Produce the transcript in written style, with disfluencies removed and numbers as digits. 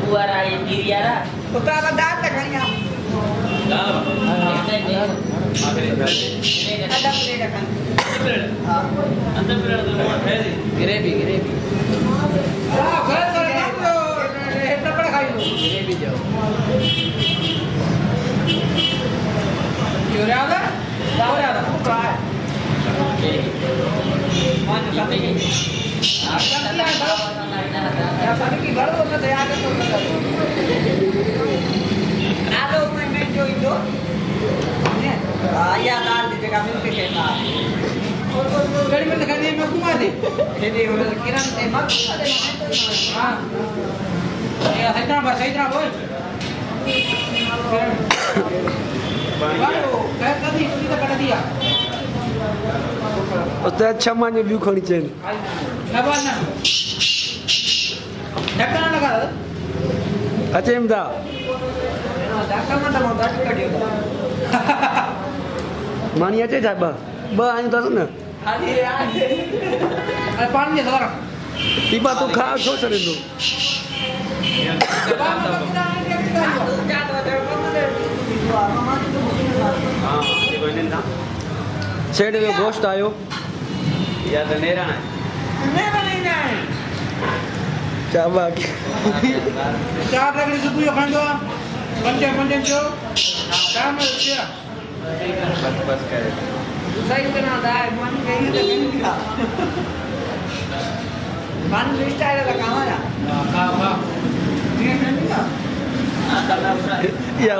buara yang diri ada. Utara data kan ya. Ada beda kan. Anda berada di mana? Grevi. Ah, kalau kamu heta pada kayu. Grevi jauh. Yurada? Yurada. Bukan. Mana satu ini? Ya satu ki baru na daya ke to. Ado मैं जो इधर ने आया दाल दी जगह में के खेता गाड़ी में लगाने में घुमा दे ये वो किरण ने मत दे हां ये हैदराबाद बोल बारो कह कभी तो कर दिया उससे अच्छा माने व्यू खानी चाहिए ना बोल ना ढक्कन लगा दो अच्छा इमदा ढक्कन मत दो ढक्कन कटियो मानी अच्छा जाबा बा आयो तो ना अरे पानी दे दो tiba tu kau kau sering tu saya dengan ghost ayo या तो नहीं रहना coba चार रगड़ी से पूरा खान दो पंचन जो काम है क्या बस करे सही बना दा मन गई तो नहीं दिखा मन लिस्ट आया था काम आया Kau. ये नहीं दिखा ya